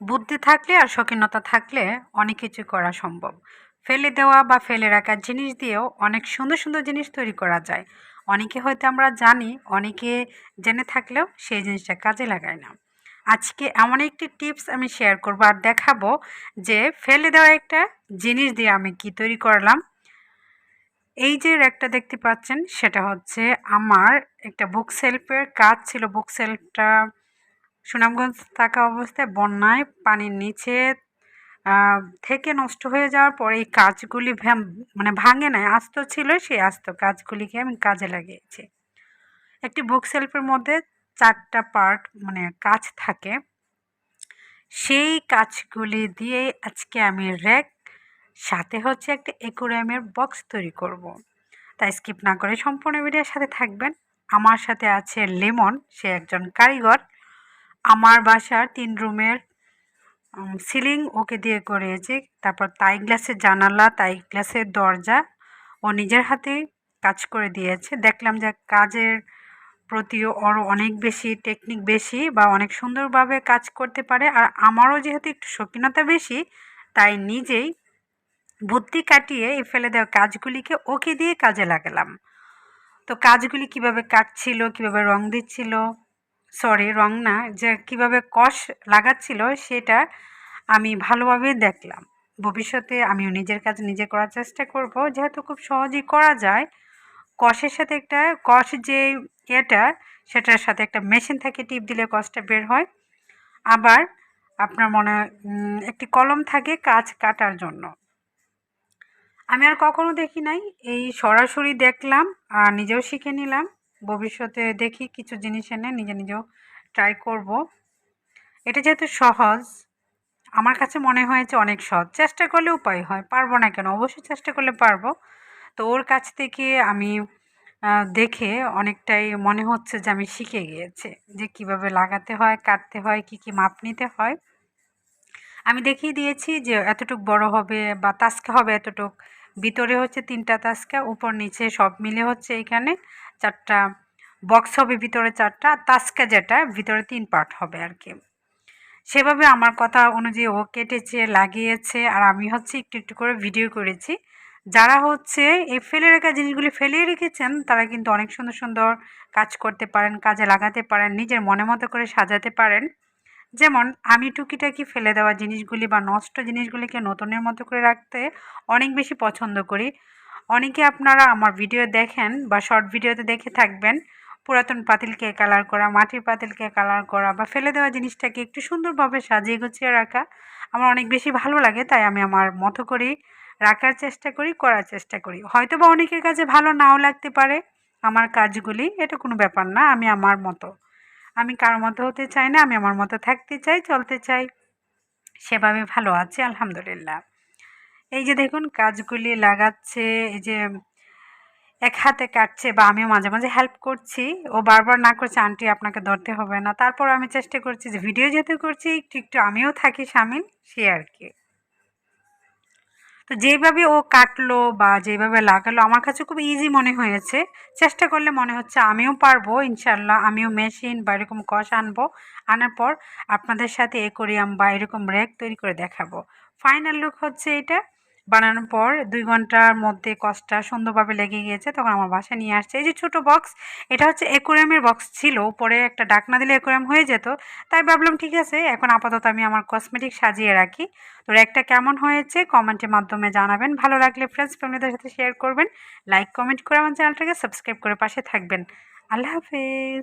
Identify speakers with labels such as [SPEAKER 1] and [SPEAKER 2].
[SPEAKER 1] বুদ্ধি থাকলে আর শৌখিনতা থাকলে অনেক কিছু করা সম্ভব। ফেলে দেওয়া বা ফেলে রাখার জিনিস দিয়েও অনেক সুন্দর সুন্দর জিনিস তৈরি করা যায়। অনেকে হয়তো আমরা জানি, অনেকে জেনে থাকলেও সেই জিনিসটা কাজে লাগায় না। আজকে এমন একটি টিপস আমি শেয়ার করব আর দেখাবো যে ফেলে দেওয়া একটা জিনিস দিয়ে আমি কি তৈরি করলাম। এই যে র্যাকটা দেখতে পাচ্ছেন সেটা হচ্ছে আমার একটা বুক সেলফের কাজ ছিল। বুক সেলফটা সুনামগঞ্জ থাকা অবস্থায় বন্যায় পানির নিচে থেকে নষ্ট হয়ে যাওয়ার পরে এই কাজগুলি মানে ভাঙে নাই, আস্ত ছিল, সেই আস্ত কাজগুলিকে আমি কাজে লাগিয়েছি। একটি বুক সেলফের মধ্যে 4টা পার্ট মানে কাজ থাকে, সেই কাজগুলি দিয়ে আজকে আমি র্যাক সাথে হচ্ছে একটা অ্যাকুরিয়ামের বক্স তৈরি করব। তাই স্কিপ না করে সম্পূর্ণ ভিডিওর সাথে থাকবেন। আমার সাথে আছে লেমন, সে একজন কারিগর। আমার বাসার 3 রুমের সিলিং ওকে দিয়ে করিয়েছি। তারপর তাই গ্লাসের জানালা, তাই গ্লাসের দরজা ও নিজের হাতেই কাজ করে দিয়েছে। দেখলাম যে কাজের প্রতিও ওর অনেক বেশি টেকনিক বেশি বা অনেক সুন্দরভাবে কাজ করতে পারে। আর আমারও যেহেতু একটু শৌখিনতা বেশি, তাই নিজেই বুদ্ধি কাটিয়ে এই ফেলে দেওয়া কাজগুলিকে ওকে দিয়ে কাজে লাগালাম। তো কাজগুলি কিভাবে কাটছিল, কিভাবে রং দিচ্ছিল, সরি রং না, যে কিভাবে কষ লাগাচ্ছিল সেটা আমি ভালোভাবে দেখলাম। ভবিষ্যতে আমিও নিজের কাজ নিজে করার চেষ্টা করব, যেহেতু খুব সহজেই করা যায়। কষের সাথে একটা কষ যে ইয়েটা, সেটার সাথে একটা মেশিন থাকে, টিপ দিলে কষটা বের হয়। আবার আপনার মনে একটি কলম থাকে কাজ কাটার জন্য। আমি আর কখনো দেখি নাই, এই সরাসরি দেখলাম আর নিজেও শিখে নিলাম। ভবিষ্যতে দেখি কিছু জিনিস এনে নিজে নিজেও ট্রাই করব। এটা যেহেতু সহজ, আমার কাছে মনে হয়েছে অনেক সহজ। চেষ্টা করলে উপায় হয়, পারবো না কেন? অবশ্যই চেষ্টা করলে পারবো। তো ওর কাছ থেকে আমি দেখে অনেকটাই মনে হচ্ছে যে আমি শিখে গিয়েছি যে কিভাবে লাগাতে হয়, কাটতে হয়, কি কি মাপ নিতে হয়। আমি দেখিয়ে দিয়েছি যে এতটুক বড় হবে বা তাসকা হবে এতটুক, ভিতরে হচ্ছে 3টা তাসকা, উপর নিচে সব মিলে হচ্ছে এখানে 4টা বক্স হবে, ভিতরে 4টা, তাসকা যেটা ভিতরে 3 পার্ট হবে আর কি। সেভাবে আমার কথা অনুযায়ী ও কেটেছে, লাগিয়েছে, আর আমি হচ্ছে একটু একটু করে ভিডিও করেছি। যারা হচ্ছে এই ফেলে রাখা জিনিসগুলি ফেলিয়ে রেখেছেন তারা কিন্তু অনেক সুন্দর সুন্দর কাজ করতে পারেন, কাজে লাগাতে পারেন, নিজের মনে মতো করে সাজাতে পারেন। যেমন আমি টুকিটাকি ফেলে দেওয়া জিনিসগুলি বা নষ্ট জিনিসগুলিকে নতুনের মতো করে রাখতে অনেক বেশি পছন্দ করি। অনেকে আপনারা আমার ভিডিও দেখেন বা শর্ট ভিডিওতে দেখে থাকবেন, পুরাতন পাতিলকে কালার করা, মাটির পাতিলকে কালার করা বা ফেলে দেওয়া জিনিসটাকে একটু সুন্দরভাবে সাজিয়ে গুছিয়ে রাখা আমার অনেক বেশি ভালো লাগে। তাই আমি আমার মতো করেই রাখার চেষ্টা করি, করার চেষ্টা করি। হয়তো বা অনেকের কাছে ভালো নাও লাগতে পারে আমার কাজগুলি, এটা কোনো ব্যাপার না। আমি আমার মতো, আমি কারো মতো হতে চাই না, আমি আমার মতো থাকতে চাই, চলতে চাই। সেভাবে ভালো আছি আলহামদুলিল্লাহ। এই যে দেখুন কাজগুলি লাগাচ্ছে, এই যে এক হাতে কাটছে বা আমিও মাঝে মাঝে হেল্প করছি। ও বারবার না করছে, আন্টি আপনাকে ধরতে হবে না। তারপর আমি চেষ্টা করছি যে ভিডিও যেহেতু করছি একটু একটু আমিও থাকি সামিল, সে আর কি। তো যেভাবে ও কাটলো বা যেভাবে লাগালো আমার কাছে খুব ইজি মনে হয়েছে। চেষ্টা করলে মনে হচ্ছে আমিও পারবো ইনশাল্লাহ। আমিও মেশিন বা এরকম কষ আনবো, আনার পর আপনাদের সাথে অ্যাকোয়ারিয়াম বা এরকম র্যাক তৈরি করে দেখাবো। ফাইনাল লুক হচ্ছে এটা। বানানোর পর 2 ঘন্টার মধ্যে কষটা সুন্দরভাবে লেগে গিয়েছে, তখন আমার বাসায় নিয়ে আসছে। এই যে ছোটো বক্স, এটা হচ্ছে অ্যাকোয়ারিয়ামের বক্স ছিল, পরে একটা ঢাকনা দিলে অ্যাকোয়ারিয়াম হয়ে যেত। তাই ভাবলাম ঠিক আছে, এখন আপাতত আমি আমার কসমেটিক সাজিয়ে রাখি। তো র্যাকটা কেমন হয়েছে কমেন্টের মাধ্যমে জানাবেন। ভালো লাগলে ফ্রেন্ডস ফ্যামিলিদের সাথে শেয়ার করবেন। লাইক কমেন্ট করে আমার চ্যানেলটাকে সাবস্ক্রাইব করে পাশে থাকবেন। আল্লাহ হাফেজ।